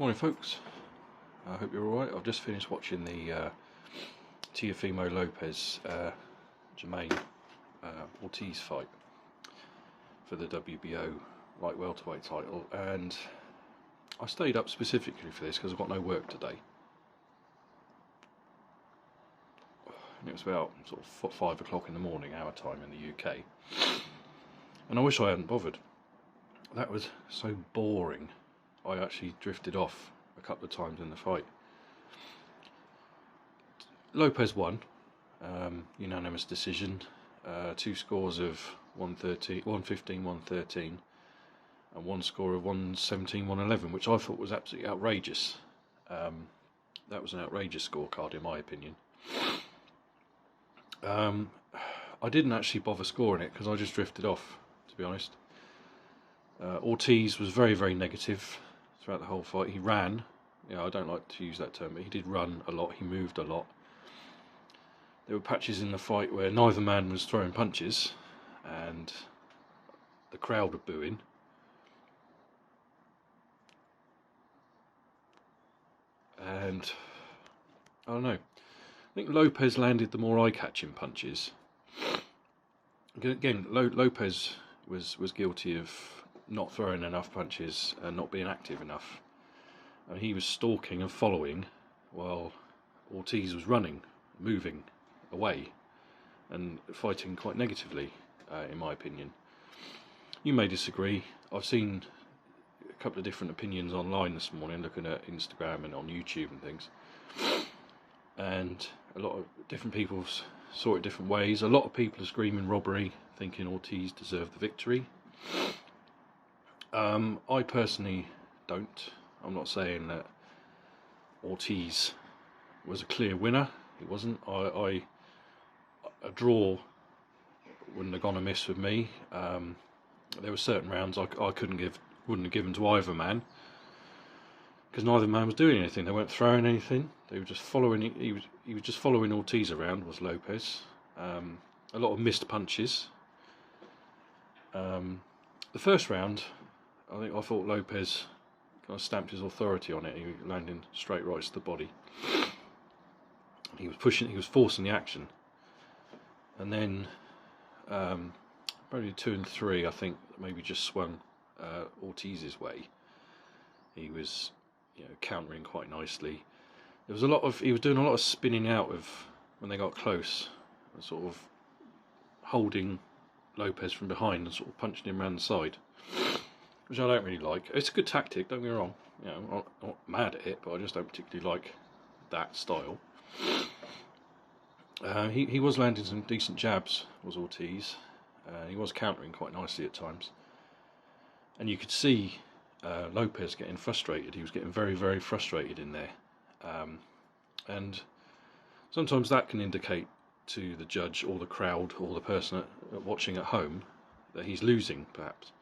Morning folks, I hope you're alright. I've just finished watching the Teofimo Lopez Jamaine Ortiz fight for the WBO Light-Welterweight title, and I stayed up specifically for this because I've got no work today. And it was about sort of 5 o'clock in the morning, our time in the UK, and I wish I hadn't bothered. That was so boring. I actually drifted off a couple of times in the fight. Lopez won, unanimous decision, 2 scores of 115, 113, and 1 score of 117, 111, which I thought was absolutely outrageous. That was an outrageous scorecard in my opinion. I didn't actually bother scoring it because I just drifted off, to be honest. Ortiz was very, very negative throughout the whole fight. He ran, I don't like to use that term, but he did run a lot, he moved a lot. There were patches in the fight where neither man was throwing punches and the crowd were booing. And I don't know, I think Lopez landed the more eye-catching punches. Again, Lopez was guilty of not throwing enough punches and not being active enough. And he was stalking and following while Ortiz was running, moving away and fighting quite negatively, in my opinion. You may disagree. I've seen a couple of different opinions online this morning, looking at Instagram and on YouTube and things, and a lot of different people saw it different ways. A lot of people are screaming robbery, thinking Ortiz deserved the victory. I personally don't. I'm not saying that Ortiz was a clear winner. He wasn't. A draw wouldn't have gone amiss with me. There were certain rounds I wouldn't have given to either man, because neither man was doing anything. They weren't throwing anything. They were just following. He was just following Ortiz around. Was Lopez. A lot of missed punches. The first round, I thought Lopez kind of stamped his authority on it. He was landing straight rights to the body. He was pushing. He was forcing the action. And then probably 2 and 3, I think, maybe just swung Ortiz's way. He was, countering quite nicely. There was a lot of. He was doing a lot of spinning out of when they got close, and sort of holding Lopez from behind and sort of punching him around the side, which I don't really like. It's a good tactic, don't get me wrong. I'm not mad at it, but I just don't particularly like that style. He was landing some decent jabs, was Ortiz. He was countering quite nicely at times, and you could see Lopez getting frustrated. He was getting very, very frustrated in there, and sometimes that can indicate to the judge or the crowd or the person watching at home that he's losing, perhaps,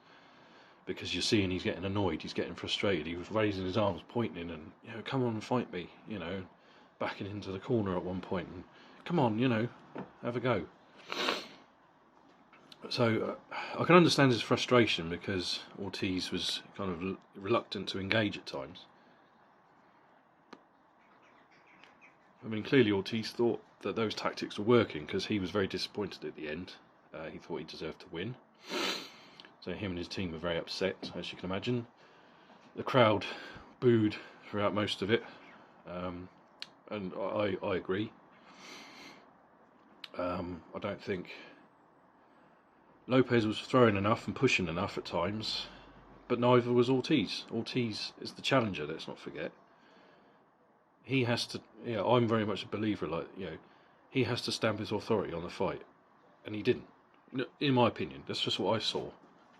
because you're seeing he's getting annoyed, he's getting frustrated. He was raising his arms, pointing, and come on and fight me, backing into the corner at one point, and come on, have a go. So I can understand his frustration, because Ortiz was kind of reluctant to engage at times. I mean, clearly Ortiz thought that those tactics were working, because he was very disappointed at the end. He thought he deserved to win. So him and his team were very upset, as you can imagine. The crowd booed throughout most of it, and I agree. I don't think Lopez was throwing enough and pushing enough at times, but neither was Ortiz. Ortiz is the challenger, let's not forget. He has to, I'm very much a believer, he has to stamp his authority on the fight, and he didn't, in my opinion. That's just what I saw.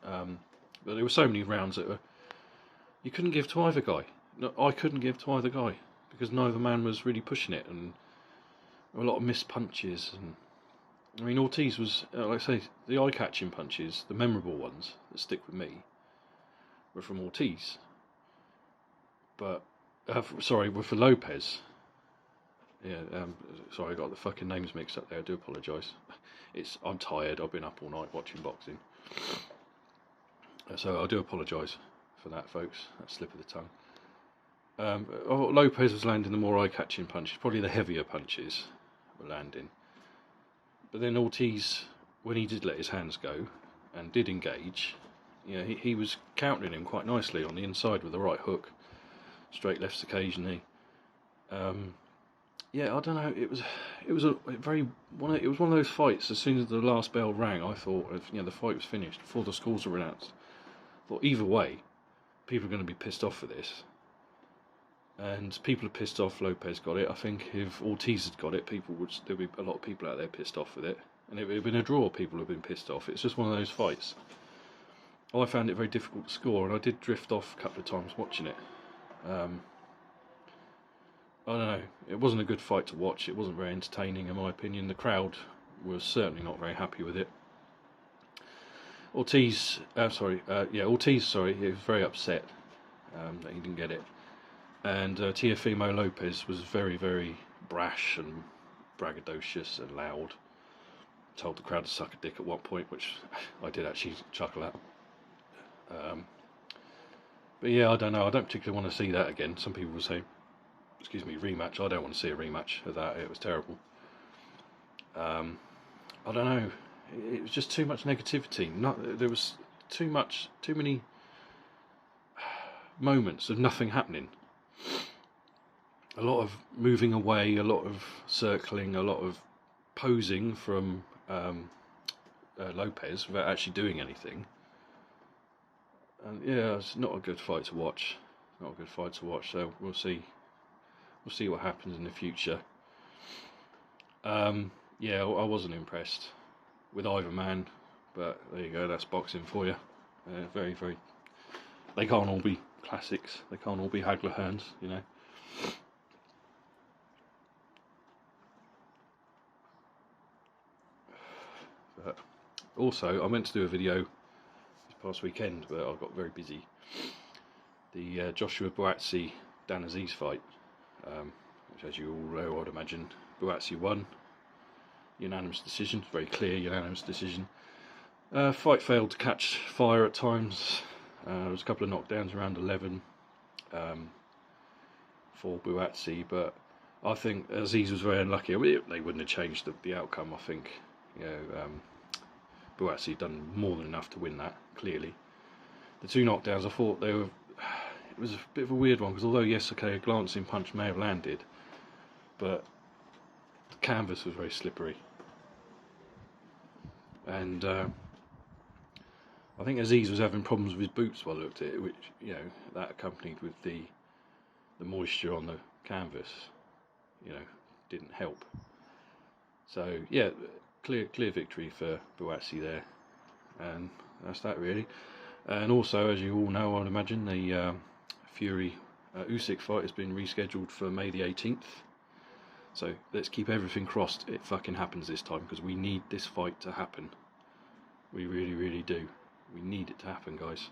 But there were so many rounds that you couldn't give to either guy. No, I couldn't give to either guy, because neither man was really pushing it, and there were a lot of missed punches. And I mean, Ortiz was, like I say, the eye-catching punches, the memorable ones that stick with me, were from Ortiz. But were for Lopez. Sorry, I got the fucking names mixed up there. I do apologise. I'm tired. I've been up all night watching boxing, so I do apologise for that, folks. That slip of the tongue. Lopez was landing the more eye-catching punches, probably the heavier punches were landing. But then Ortiz, when he did let his hands go and did engage, he was countering him quite nicely on the inside with the right hook, straight lefts occasionally. I don't know. It was one of those fights. As soon as the last bell rang, I thought the fight was finished before the scores were announced. I thought either way, people are going to be pissed off for this. And people are pissed off Lopez got it. I think if Ortiz had got it, there'd be a lot of people out there pissed off with it. And it would have been a draw, people would have been pissed off. It's just one of those fights. I found it very difficult to score, and I did drift off a couple of times watching it. I don't know, it wasn't a good fight to watch. It wasn't very entertaining in my opinion. The crowd was certainly not very happy with it. Ortiz, he was very upset that he didn't get it. And Teofimo Lopez was very, very brash and braggadocious and loud. Told the crowd to suck a dick at one point, which I did actually chuckle at. But yeah, I don't know. I don't particularly want to see that again. Some people will say, rematch. I don't want to see a rematch of that. It was terrible. I don't know. It was just too much negativity. There was too many moments of nothing happening. A lot of moving away, a lot of circling, a lot of posing from Lopez without actually doing anything. And yeah, it's not a good fight to watch. So we'll see. We'll see what happens in the future. I wasn't impressed with either man, but there you go. That's boxing for you. Very, very. They can't all be classics. They can't all be Hagler Hearns, But also, I meant to do a video this past weekend, but I got very busy. The Joshua Buatsi Dan Aziz fight, which, as you all know, I'd imagine Buatsi won. Unanimous decision, very clear unanimous decision. Fight failed to catch fire at times. There was a couple of knockdowns around 11 for Buatsi, but I think Aziz was very unlucky. They wouldn't have changed the outcome. I think Buatsi done more than enough to win that, clearly. The two knockdowns, I thought it was a bit of a weird one, because although a glancing punch may have landed, but the canvas was very slippery. And I think Aziz was having problems with his boots while I looked at it, which, that accompanied with the moisture on the canvas, didn't help. So, yeah, clear victory for Buatsi there. And that's that, really. And also, as you all know, I would imagine, the Fury Usyk fight has been rescheduled for May the 18th. So let's keep everything crossed it fucking happens this time, because we need this fight to happen. We really, really do. We need it to happen, guys.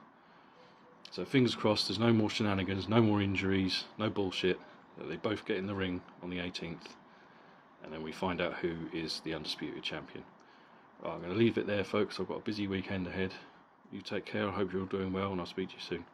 So fingers crossed there's no more shenanigans, no more injuries, no bullshit, that they both get in the ring on the 18th, and then we find out who is the undisputed champion. Right, I'm going to leave it there, folks. I've got a busy weekend ahead. You take care. I hope you're all doing well, and I'll speak to you soon.